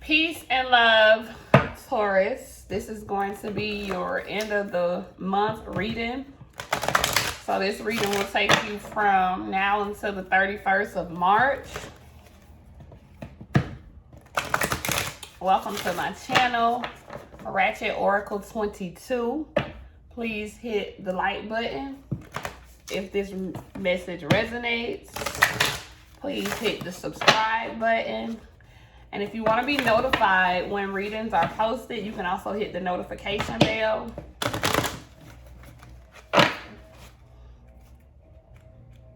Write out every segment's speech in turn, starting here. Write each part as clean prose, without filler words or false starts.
Peace and love, Taurus. This is going to be your end of the month reading. So this reading will take you from now until the 31st of March. Welcome to my channel, Ratchet Oracle 22. Please hit the like button. If this message resonates, please hit the subscribe button. And if you want to be notified when readings are posted, you can also hit the notification bell.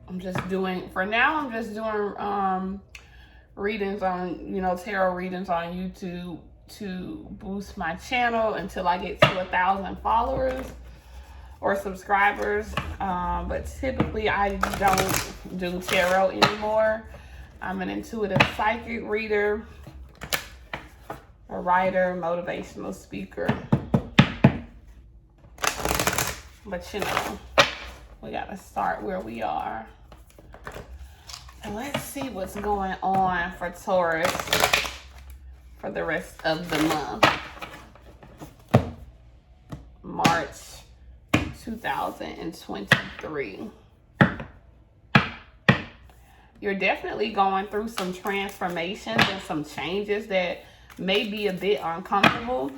I'm just doing readings on, tarot readings on YouTube to boost my channel until I get to 1,000 followers or subscribers. But typically I don't do tarot anymore. I'm an intuitive psychic reader, a writer, motivational speaker. But we gotta start where we are. And let's see what's going on for Taurus for the rest of the month. March 2023. You're definitely going through some transformations and some changes that may be a bit uncomfortable,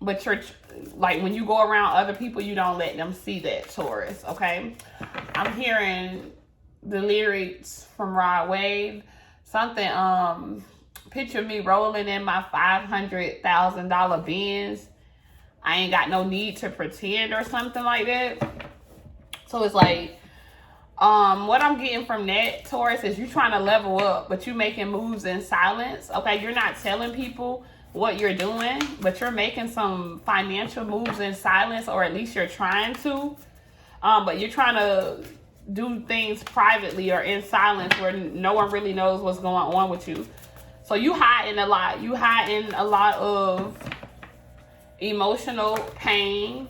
but you're like, when you go around other people, you don't let them see that, Taurus, okay? I'm hearing the lyrics from Rod Wave, something, picture me rolling in my $500,000 Benz. I ain't got no need to pretend or something like that. So it's like, what I'm getting from that, Taurus, is you trying to level up, but you making moves in silence, okay? You're not telling people what you're doing, but you're making some financial moves in silence, or at least you're trying to. But you're trying to do things privately or in silence where no one really knows what's going on with you. So you hiding a lot. You hiding a lot of emotional pain.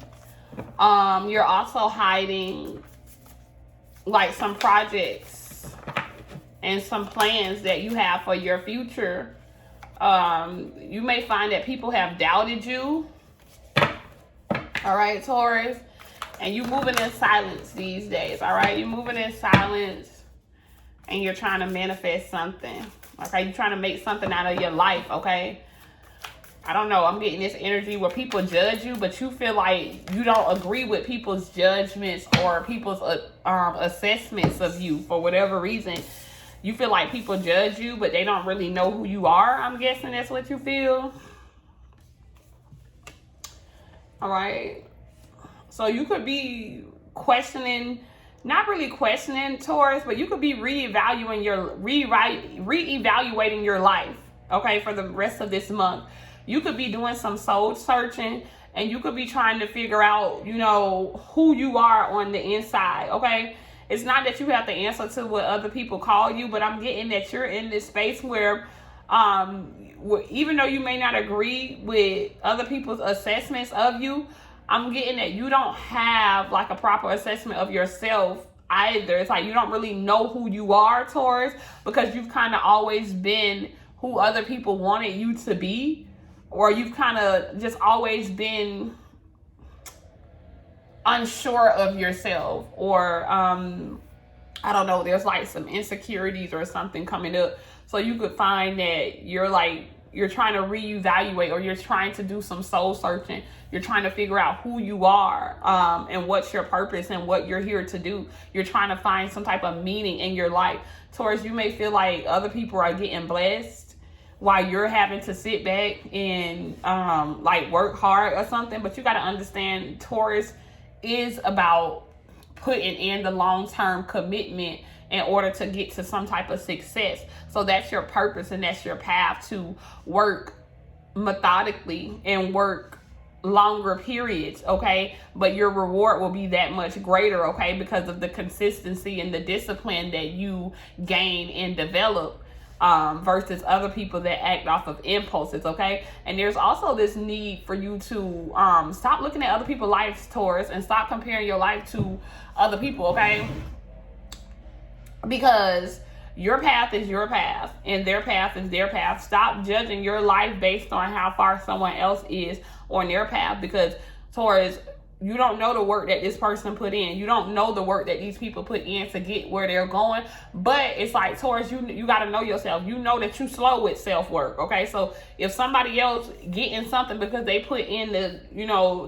You're also hiding like some projects and some plans that you have for your future. You may find that people have doubted you. All right, Taurus. And you moving in silence these days, all right? You're moving in silence and you're trying to manifest something, okay? You're trying to make something out of your life, okay? I don't know. I'm getting this energy where people judge you, but you feel like you don't agree with people's judgments or people's assessments of you for whatever reason. You feel like people judge you, but they don't really know who you are. I'm guessing that's what you feel. All right. So you could be questioning, not really questioning, Taurus, but you could be reevaluating your life, okay, for the rest of this month. You could be doing some soul searching, and you could be trying to figure out, who you are on the inside, okay? It's not that you have to answer to what other people call you, but I'm getting that you're in this space where even though you may not agree with other people's assessments of you, I'm getting that you don't have like a proper assessment of yourself either. It's like you don't really know who you are, Taurus, because you've kind of always been who other people wanted you to be, or you've kind of just always been unsure of yourself, or I don't know, there's like some insecurities or something coming up. So you could find that you're trying to reevaluate, or you're trying to do some soul searching. You're trying to figure out who you are, and what's your purpose and what you're here to do. You're trying to find some type of meaning in your life. Taurus, you may feel like other people are getting blessed while you're having to sit back and work hard or something. But you got to understand, Taurus is about putting in the long-term commitment in order to get to some type of success. So that's your purpose, and that's your path, to work methodically and work longer periods, okay? But your reward will be that much greater, okay, because of the consistency and the discipline that you gain and develop, versus other people that act off of impulses, okay? And there's also this need for you to stop looking at other people's lives, Taurus, and stop comparing your life to other people, okay? Because Your path is your path, and their path is their path. Stop judging your life based on how far someone else is on their path, because Taurus, you don't know the work that this person put in. You don't know the work that these people put in to get where they're going. But it's like, Taurus, you got to know yourself. You know that you slow with self-work, okay? So if somebody else getting something because they put in the,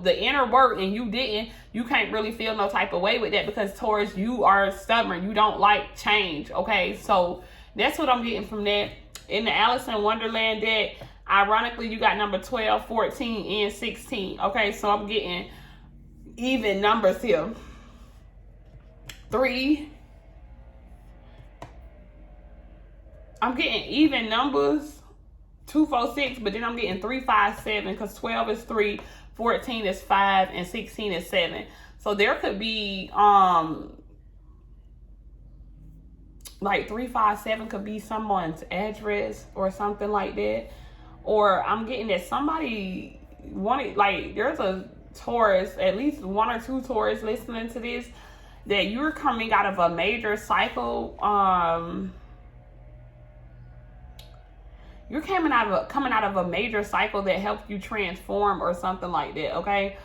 the inner work and you didn't, you can't really feel no type of way with that, because Taurus, you are stubborn. You don't like change, okay? So that's what I'm getting from that. In the Alice in Wonderland deck, ironically, you got number 12, 14, and 16, okay? So I'm getting even numbers here. 3. I'm getting even numbers. 2, 4, 6, but then I'm getting 3, 5, 7, because 12 is 3, 14 is 5, and 16 is 7. So there could be like 3, 5, 7 could be someone's address or something like that. Or I'm getting that somebody wanted, like, there's a Taurus, at least 1 or 2 Taurus listening to this, that you're coming out of a major cycle. You're coming out of a major cycle that helped you transform or something like that, okay?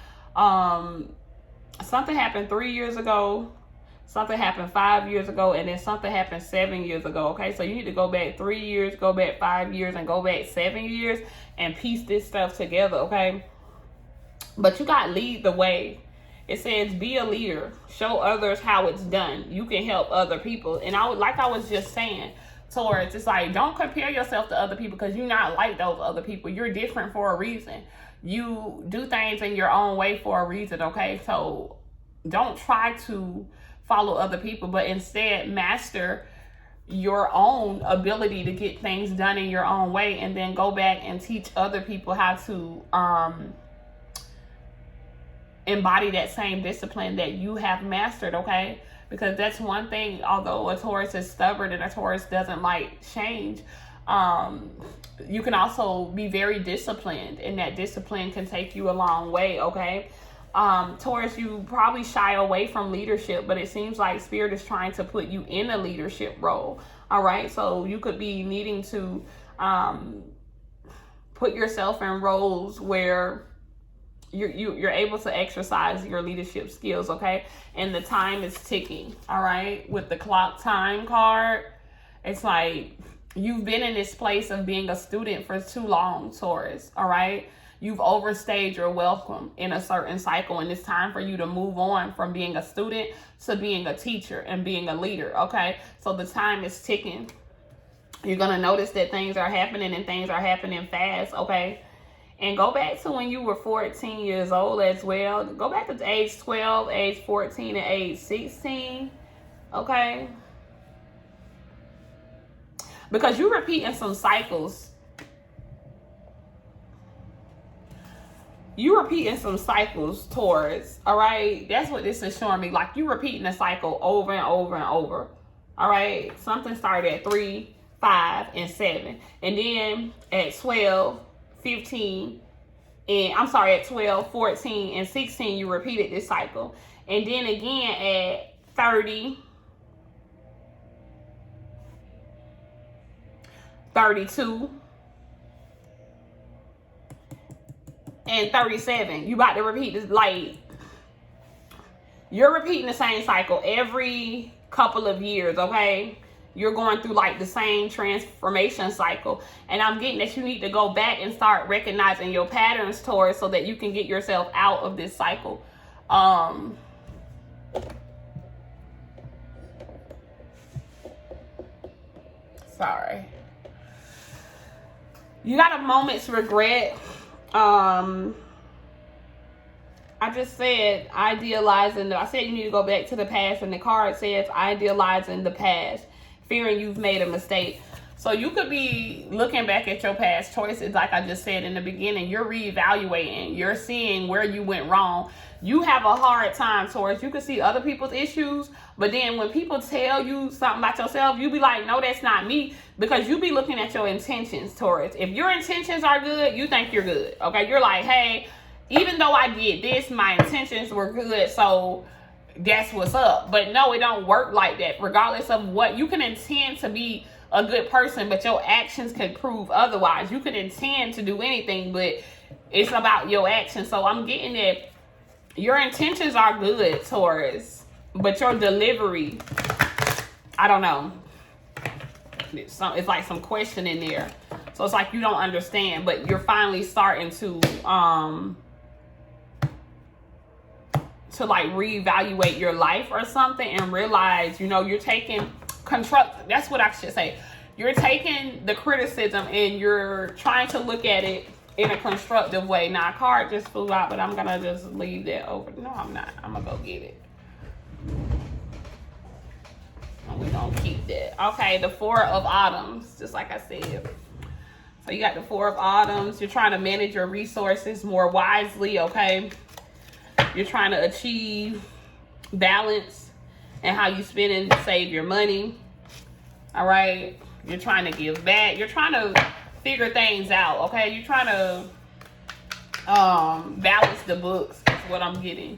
Something happened 3 years ago, something happened 5 years ago, and then something happened 7 years ago, okay? So you need to go back 3 years, go back 5 years, and go back 7 years and piece this stuff together, okay? But you got to lead the way. It says, be a leader. Show others how it's done. You can help other people. And I was just saying, Taurus, it's like, don't compare yourself to other people, because you're not like those other people. You're different for a reason. You do things in your own way for a reason, okay? So don't try to follow other people, but instead master your own ability to get things done in your own way, and then go back and teach other people how to embody that same discipline that you have mastered, okay? Because that's one thing, although a Taurus is stubborn and a Taurus doesn't like change, you can also be very disciplined, and that discipline can take you a long way, okay? Taurus, you probably shy away from leadership, but it seems like Spirit is trying to put you in a leadership role, all right? So you could be needing to put yourself in roles where you're able to exercise your leadership skills, okay? And the time is ticking, all right? With the clock time card, it's like you've been in this place of being a student for too long, Taurus, all right? You've overstayed your welcome in a certain cycle, and it's time for you to move on from being a student to being a teacher and being a leader, okay? So the time is ticking. You're going to notice that things are happening, and things are happening fast, okay? And go back to when you were 14 years old as well. Go back to age 12, age 14, and age 16. Okay? Because you're repeating some cycles. You're repeating some cycles, Taurus. All right? That's what this is showing me. Like, you're repeating a cycle over and over and over. All right? Something started at 3, 5, and 7. And then at 12... 15, and I'm sorry, at 12, 14, and 16, you repeated this cycle. And then again at 30, 32, and 37. You about to repeat this, like, you're repeating the same cycle every couple of years, okay? You're going through like the same transformation cycle. And I'm getting that you need to go back and start recognizing your patterns, Taurus, so that you can get yourself out of this cycle. Sorry. You got a moment's regret. I just said idealizing. I said you need to go back to the past, and the card says idealizing the past, fearing you've made a mistake. So you could be looking back at your past choices, like I just said in the beginning. You're reevaluating. You're seeing where you went wrong. You have a hard time, Taurus. You can see other people's issues, but then when people tell you something about yourself, you be like, no, that's not me, because you be looking at your intentions, Taurus. If your intentions are good, you think you're good, okay? You're like, hey, even though I did this, my intentions were good, so that's what's up. But no, it don't work like that. Regardless of what, you can intend to be a good person, but your actions can prove otherwise. You can intend to do anything, but it's about your actions. So I'm getting that your intentions are good, Taurus, but your delivery, I don't know. It's like some question in there. So it's like you don't understand, but you're finally starting to like reevaluate your life or something and realize, you know, you're taking that's what I should say. You're taking the criticism and you're trying to look at it in a constructive way. Now, a card just flew out, but I'm gonna just leave that over. No, I'm not. I'm gonna go get it. And we're gonna keep that. Okay, the Four of Autumns, just like I said. So you got the Four of Autumns. You're trying to manage your resources more wisely, okay? You're trying to achieve balance and how you spend and save your money. All right. You're trying to give back. You're trying to figure things out, okay? You're trying to balance the books. That's what I'm getting.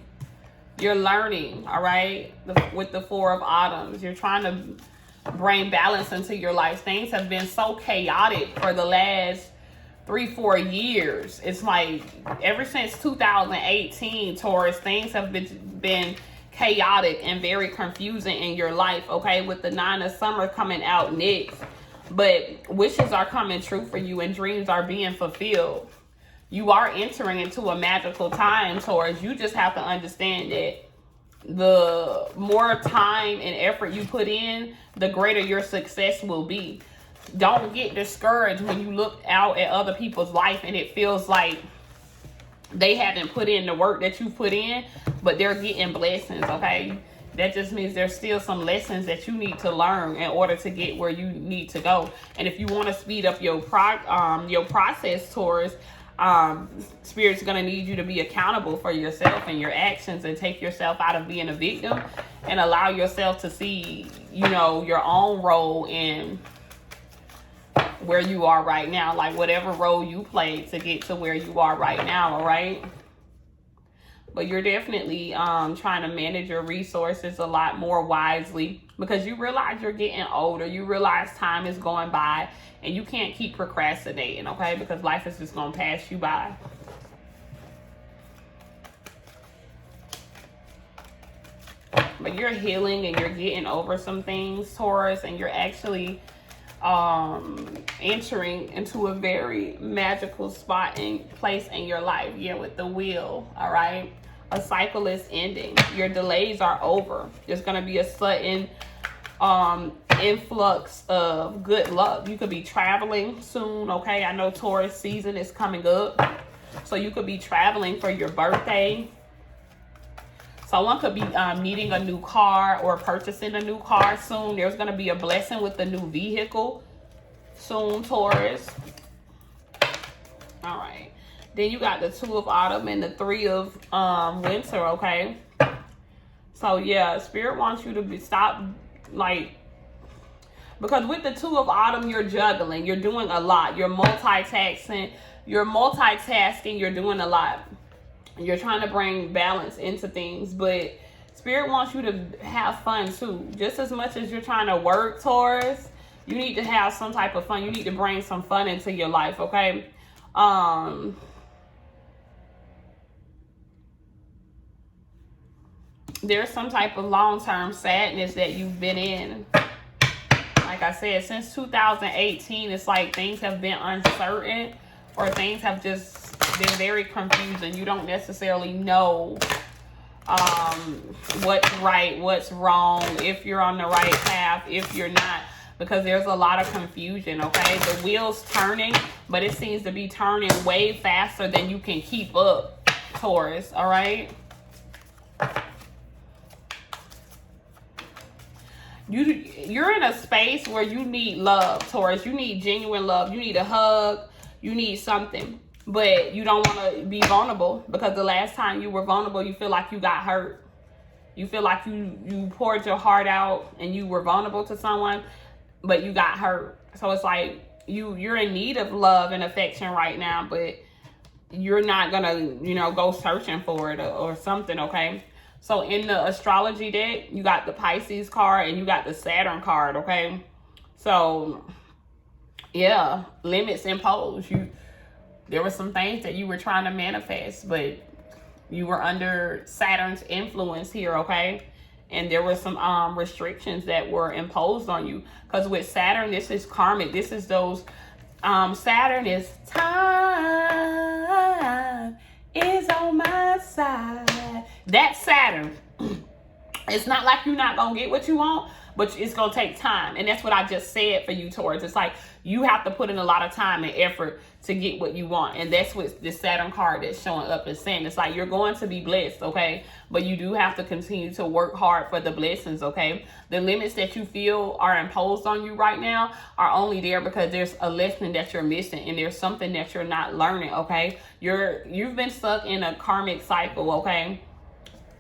You're learning, all right? With the Four of Autumns. You're trying to bring balance into your life. Things have been so chaotic for the last 3-4 years. It's like ever since 2018, Taurus, things have been chaotic and very confusing in your life, okay? With the Nine of Summer coming out next. But wishes are coming true for you and dreams are being fulfilled. You are entering into a magical time, Taurus. You just have to understand that the more time and effort you put in, the greater your success will be. Don't get discouraged when you look out at other people's life and it feels like they haven't put in the work that you put in, but they're getting blessings, okay? That just means there's still some lessons that you need to learn in order to get where you need to go. And if you want to speed up your process, Taurus, Spirit's going to need you to be accountable for yourself and your actions and take yourself out of being a victim and allow yourself to see, you know, your own role in where you are right now, like whatever role you played to get to where you are right now, all right? But you're definitely trying to manage your resources a lot more wisely because you realize you're getting older. You realize time is going by and you can't keep procrastinating, okay? Because life is just going to pass you by. But you're healing and you're getting over some things, Taurus, and you're actually entering into a very magical spot and place in your life. Yeah, with the Wheel, all right? A cycle is ending. Your delays are over. There's going to be a sudden influx of good luck. You could be traveling soon, okay? I know Taurus season is coming up. So you could be traveling for your birthday. Someone could be needing a new car or purchasing a new car soon. There's going to be a blessing with the new vehicle soon, Taurus. All right. Then you got the Two of Autumn and the Three of Winter, okay? So, yeah, Spirit wants you to stop, like, because with the Two of Autumn, you're juggling. You're doing a lot. You're multitasking. You're doing a lot. You're trying to bring balance into things, but Spirit wants you to have fun too. Just as much as you're trying to work, Taurus, you need to have some type of fun. You need to bring some fun into your life, okay? There's some type of long-term sadness that you've been in. Like I said, since 2018, it's like things have been uncertain or things have just been very confusing. You don't necessarily know what's right, what's wrong, if you're on the right path, if you're not, because there's a lot of confusion, okay? The wheel's turning, but it seems to be turning way faster than you can keep up, Taurus, all right? You're in a space where you need love, Taurus. You need genuine love. You need a hug. You need something. But you don't want to be vulnerable because the last time you were vulnerable, you feel like you got hurt. You feel like you poured your heart out and you were vulnerable to someone, but you got hurt. So it's like you're in need of love and affection right now, but you're not going to, go searching for it or something, okay? So in the astrology deck, you got the Pisces card and you got the Saturn card, okay? So, yeah, limits imposed. There were some things that you were trying to manifest, but you were under Saturn's influence here, okay? And there were some restrictions that were imposed on you. Because with Saturn, this is karmic. This is those, Saturn is time is on my side. That's Saturn. It's not like you're not going to get what you want, but it's going to take time. And that's what I just said for you, Taurus. It's like you have to put in a lot of time and effort to get what you want. And that's what this Saturn card that's showing up is saying. It's like you're going to be blessed, okay? But you do have to continue to work hard for the blessings, okay? The limits that you feel are imposed on you right now are only there because there's a lesson that you're missing and there's something that you're not learning, okay? You've been stuck in a karmic cycle, okay?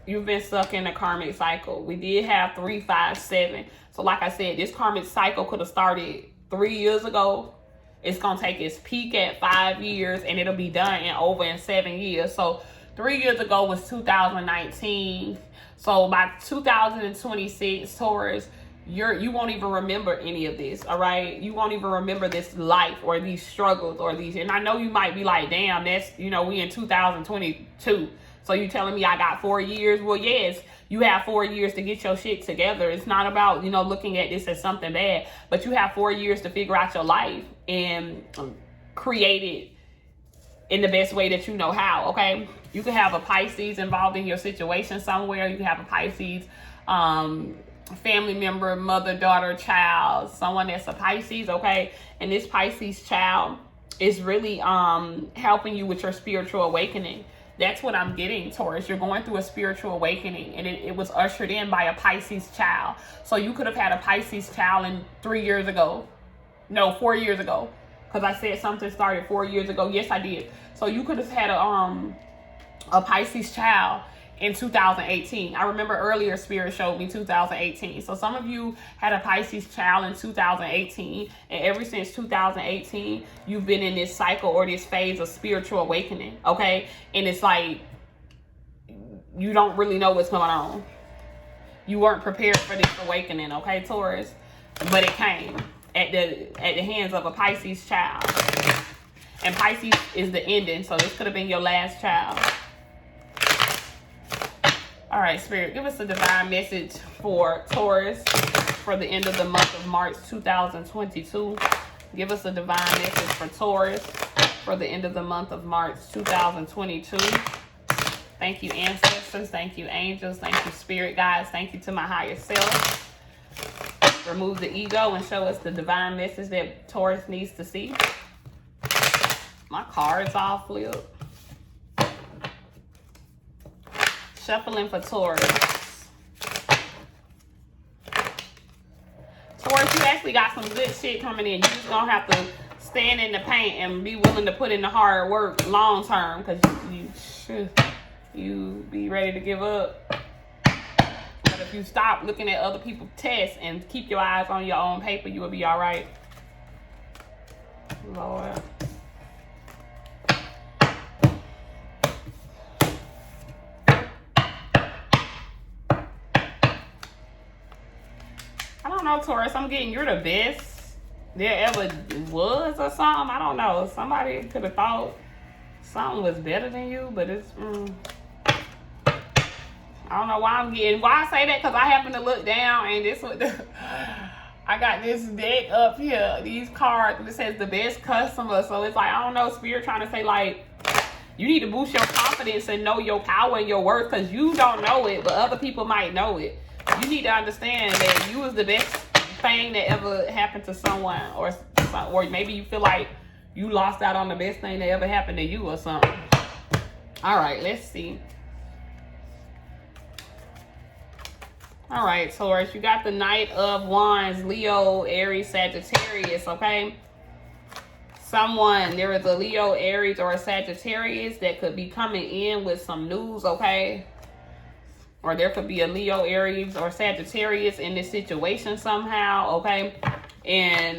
You've been stuck in a karmic cycle. We did have 3, 5, 7. So like I said, this karmic cycle could have started 3 years ago. It's going to take its peak at 5 years and it'll be done in 7 years. So 3 years ago was 2019. So by 2026, Taurus, you won't even remember any of this, all right? You won't even remember this life or these struggles or these. And I know you might be like, damn, that's, we in 2022. So you telling me I got 4 years? Well, yes, you have 4 years to get your shit together. It's not about, looking at this as something bad, but you have 4 years to figure out your life and create it in the best way that you know how, okay? You can have a Pisces involved in your situation somewhere. You can have a Pisces family member, mother, daughter, child, someone that's a Pisces, okay? And this Pisces child is really helping you with your spiritual awakening. That's what I'm getting, Taurus. You're going through a spiritual awakening, and it was ushered in by a Pisces child. So you could have had a Pisces child 3 years ago. No, 4 years ago. Because I said something started 4 years ago. Yes, I did. So you could have had a Pisces child in 2018. I remember earlier Spirit showed me 2018. So some of you had a Pisces child in 2018, and ever since 2018 you've been in this cycle or this phase of spiritual awakening, okay? And it's like you don't really know what's going on. You weren't prepared for this awakening, okay, Taurus? But it came at the hands of a Pisces child. And Pisces is the ending, so this could have been your last child. All right, Spirit, give us a divine message for Taurus for the end of the month of March 2022. Give us a divine message for Taurus for the end of the month of March 2022. Thank you, ancestors. Thank you, angels. Thank you, spirit guides. Thank you to my higher self. Remove the ego and show us the divine message that Taurus needs to see. My card's all flipped. Shuffling for Taurus. Taurus, you actually got some good shit coming in. You just gonna have to stand in the paint and be willing to put in the hard work long term, because you be ready to give up. But if you stop looking at other people's tests and keep your eyes on your own paper, you will be all right. Lord. I don't know, Taurus. I'm getting you're the best there ever was or something. I don't know. Somebody could have thought something was better than you, but it's... I don't know why I'm getting... Why I say that? Because I happen to look down and this what I got this deck up here. These cards. This says the best customer. So it's like, I don't know, Spirit trying to say like, you need to boost your confidence and know your power and your worth, because you don't know it, but other people might know it. You need to understand that you was the best thing that ever happened to someone, or maybe you feel like you lost out on the best thing that ever happened to you or something. All right, let's see. All right, Taurus, you got the Knight of Wands, Leo, Aries, Sagittarius, okay? There is a Leo, Aries, or a Sagittarius that could be coming in with some news, okay? Or there could be a Leo, Aries, or Sagittarius in this situation somehow, okay? And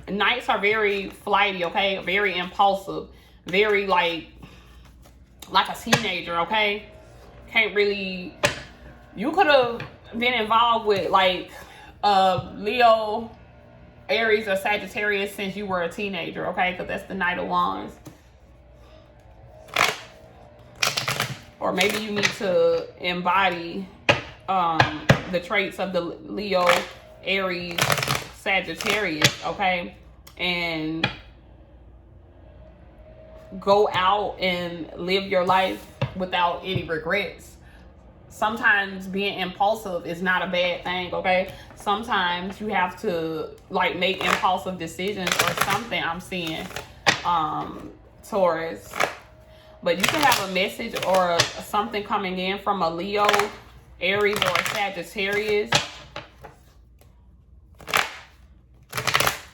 Knights are very flighty, okay? Very impulsive. Very like a teenager, okay? can't really, you could have been involved with like Leo, Aries, or Sagittarius since you were a teenager, okay? Because that's the Knight of Wands. Or maybe you need to embody the traits of the Leo, Aries, Sagittarius, okay? And go out and live your life without any regrets. Sometimes being impulsive is not a bad thing, okay? Sometimes you have to like make impulsive decisions or something, I'm seeing, Taurus. But you can have a message or something coming in from a Leo, Aries, or a Sagittarius.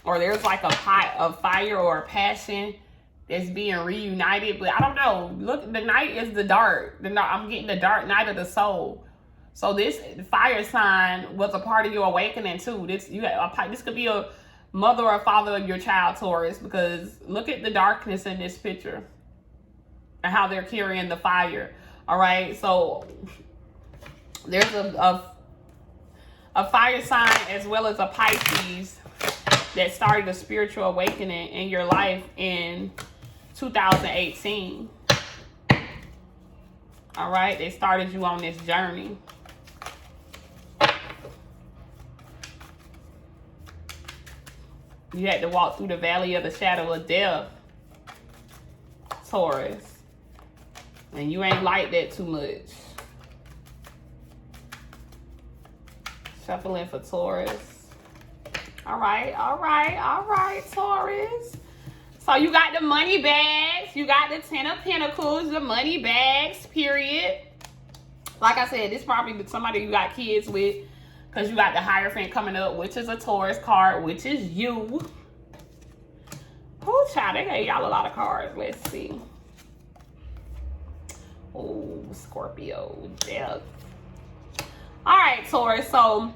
Or there's like a pot of fire or a passion that's being reunited. But I don't know. Look, the night is the dark. I'm getting the dark night of the soul. So this fire sign was a part of your awakening too. This could be a mother or father of your child, Taurus, because look at the darkness in this picture and how they're carrying the fire. All right, so there's a fire sign as well as a Pisces that started a spiritual awakening in your life in 2018. All right, they started you on this journey. You had to walk through the valley of the shadow of death, Taurus. And you ain't like that too much. Shuffling for Taurus. All right, Taurus. So you got the money bags. You got the 10 of Pentacles, the money bags, period. Like I said, this probably somebody you got kids with, because you got the Hierophant coming up, which is a Taurus card, which is you. Oh, child, they gave y'all a lot of cards. Let's see. Oh, Scorpio, death. All right, Taurus. So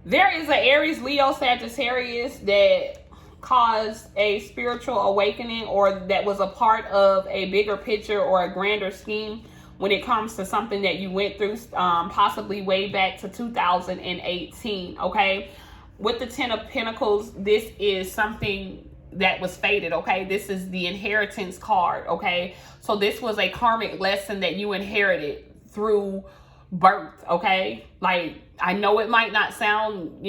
there is an Aries, Leo, Sagittarius that caused a spiritual awakening, or that was a part of a bigger picture or a grander scheme when it comes to something that you went through, possibly way back to 2018, okay? With the 10 of Pentacles, this is something that was fated, okay? This is the inheritance card, okay? So this was a karmic lesson that you inherited through birth, okay? Like, I know it might not sound,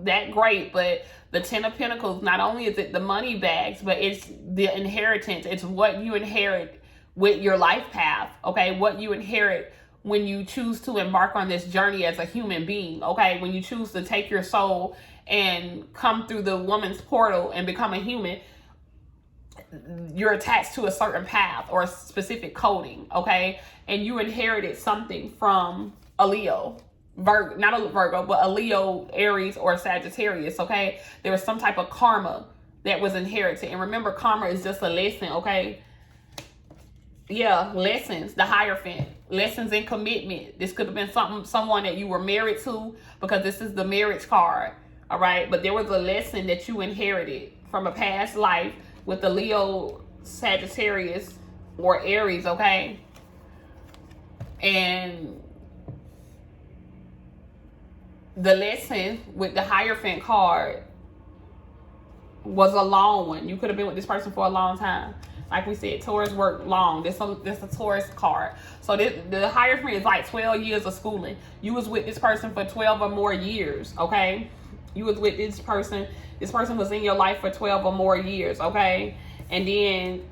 that great, but the 10 of Pentacles, not only is it the money bags, but it's the inheritance. It's what you inherit with your life path, okay? What you inherit when you choose to embark on this journey as a human being, okay? When you choose to take your soul and come through the woman's portal and become a human, you're attached to a certain path or a specific coding, okay? And you inherited something from a Leo, not a Virgo, but a Leo, Aries, or Sagittarius, okay? There was some type of karma that was inherited. And remember, karma is just a lesson, okay? Yeah, lessons, the Hierophant, lessons in commitment. This could have been someone that you were married to, because this is the marriage card, all right? But there was a lesson that you inherited from a past life with the Leo, Sagittarius, or Aries, okay? And the lesson with the Hierophant card was a long one. You could have been with this person for a long time. Like we said, Taurus work long. This a Taurus card. So the Hierophant is like 12 years of schooling. You was with this person for 12 or more years, okay? You was with this person. This person was in your life for 12 or more years, okay? And then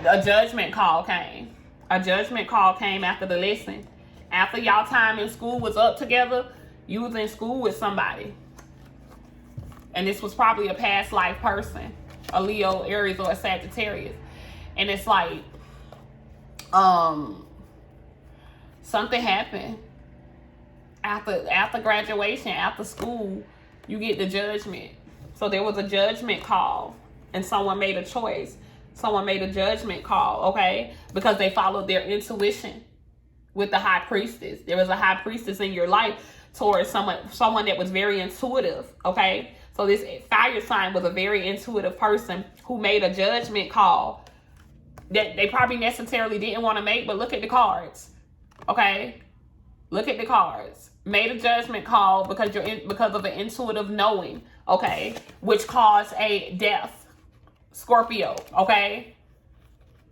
a judgment call came. A judgment call came after the lesson. After y'all time in school was up together, you was in school with somebody. And this was probably a past life person, a Leo, Aries, or a Sagittarius. And it's like, something happened after graduation, after school, you get the judgment. So there was a judgment call, and someone made a choice. Someone made a judgment call, okay? Because they followed their intuition with the High Priestess. There was a High Priestess in your life towards someone that was very intuitive, okay? So this fire sign was a very intuitive person who made a judgment call that they probably necessarily didn't want to make, but look at the cards. Okay? Look at the cards. Made a judgment call because because of an intuitive knowing, okay? Which caused a death. Scorpio, okay?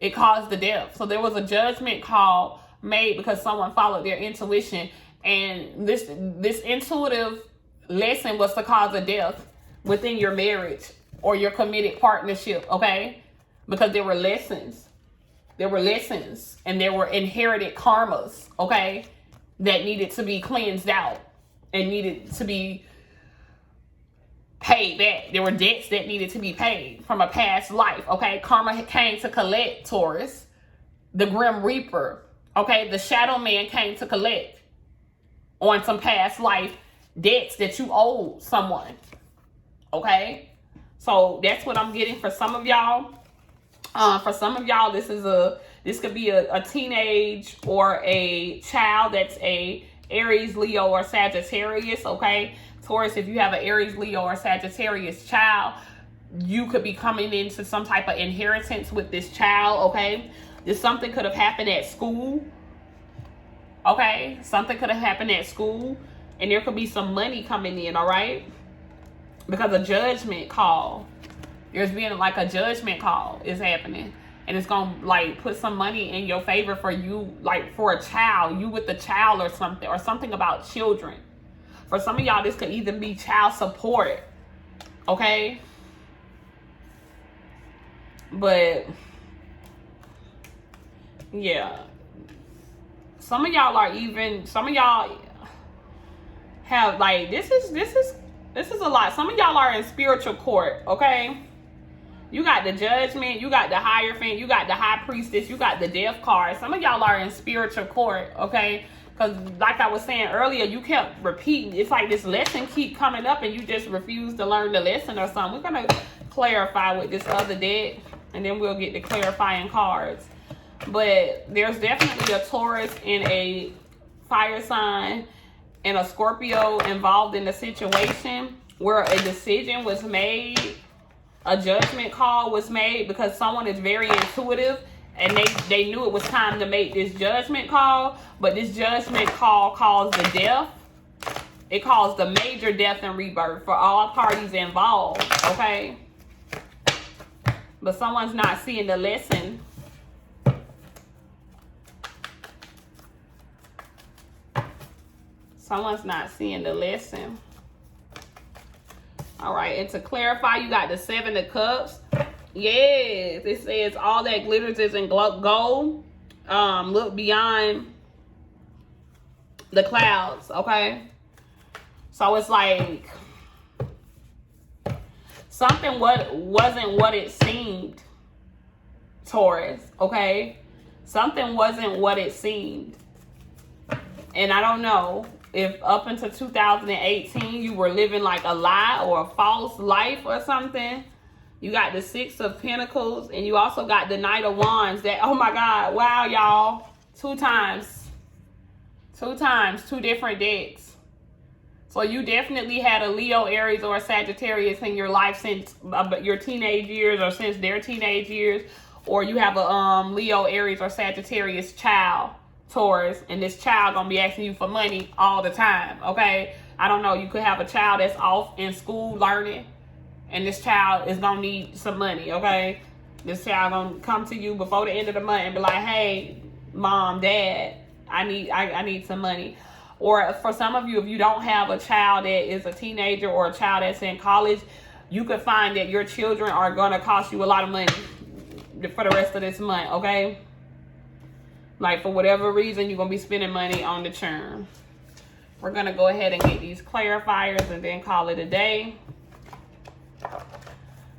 It caused the death. So there was a judgment call made because someone followed their intuition, and this intuitive lesson was to cause a death within your marriage or your committed partnership, okay? Because there were lessons. There were lessons and there were inherited karmas, okay, that needed to be cleansed out and needed to be paid back. There were debts that needed to be paid from a past life, okay? Karma came to collect, Taurus. The Grim Reaper, okay? The Shadow Man came to collect on some past life debts that you owed someone, okay? So that's what I'm getting for some of y'all. For some of y'all, this could be a teenage or a child that's a Aries, Leo, or Sagittarius, okay? Taurus, if you have an Aries, Leo, or Sagittarius child, you could be coming into some type of inheritance with this child, okay? Something could have happened at school, okay? Something could have happened at school, and there could be some money coming in, all right? Because a judgment call, there's being like a judgment call is happening. And it's going to like put some money in your favor for you, like for a child, you with the child or something about children. For some of y'all, this could even be child support, okay? But, yeah. Some of y'all have like, this is a lot. Some of y'all are in spiritual court, okay? You got the Judgment, you got the Hierophant, you got the High Priestess, you got the Death card. Some of y'all are in spiritual court, okay? Because like I was saying earlier, you kept repeating. It's like this lesson keep coming up and you just refuse to learn the lesson or something. We're going to clarify with this other deck, and then we'll get the clarifying cards. But there's definitely a Taurus and a fire sign and a Scorpio involved in the situation where a decision was made, a judgment call was made, because someone is very intuitive and they knew it was time to make this judgment call. But this judgment call caused the death. It caused the major death and rebirth for all parties involved, okay? But someone's not seeing the lesson. Someone's not seeing the lesson. All right, and to clarify, you got the Seven of Cups. Yes, it says all that glitters isn't gold. Look beyond the clouds, okay? So it's like something wasn't what it seemed, Taurus, okay? Something wasn't what it seemed. And I don't know if up until 2018 you were living like a lie or a false life or something. You got the Six of Pentacles, and you also got the Knight of Wands. That, oh my God, wow, y'all. Two times, two different decks. So you definitely had a Leo, Aries, or a Sagittarius in your life since your teenage years or since their teenage years. Or you have a Leo, Aries, or Sagittarius child, Taurus, and this child gonna be asking you for money all the time, okay? I don't know, you could have a child that's off in school learning, and this child is gonna need some money, okay? This child gonna come to you before the end of the month and be like, hey, mom, dad, I need some money. Or for some of you, if you don't have a child that is a teenager or a child that's in college, you could find that your children are gonna cost you a lot of money for the rest of this month, okay? Like, for whatever reason, you're going to be spending money on the churn. We're going to go ahead and get these clarifiers and then call it a day.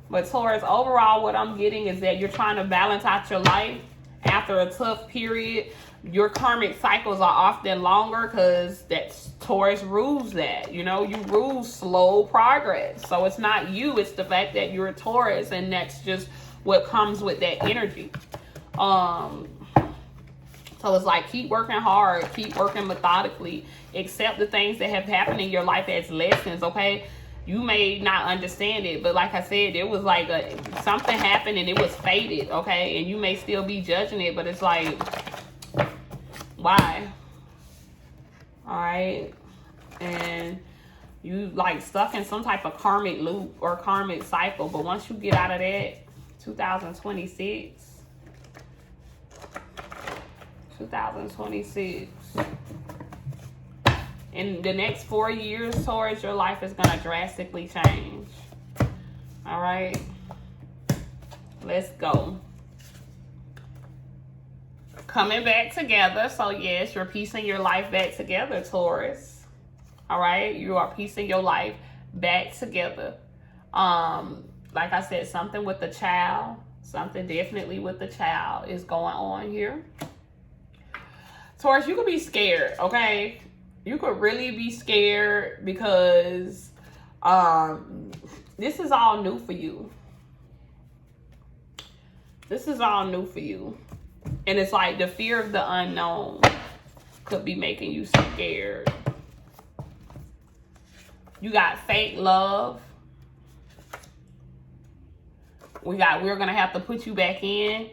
But Taurus, overall, what I'm getting is that you're trying to balance out your life after a tough period. Your karmic cycles are often longer because that's Taurus rules that. You know, you rule slow progress. So it's not you. It's the fact that you're a Taurus, and that's just what comes with that energy. So it's like, keep working hard, keep working methodically, accept the things that have happened in your life as lessons, okay? You may not understand it, but like I said, it was like something happened and it was fated, okay? And you may still be judging it, but it's like, why? All right. And you like stuck in some type of karmic loop or karmic cycle. But once you get out of that, 2026. In the next 4 years, Taurus, your life is going to drastically change. All right. Let's go. Coming back together. So, yes, you're piecing your life back together, Taurus. All right. You are piecing your life back together. Like I said, something with the child. Something definitely with the child is going on here. Taurus, you could be scared, okay? You could really be scared because this is all new for you. This is all new for you. And it's like the fear of the unknown could be making you scared. You got fake love. We're going to have to put you back in.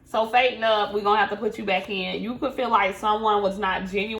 So fake love, we're going to have to put you back in. You could feel like someone was not genuine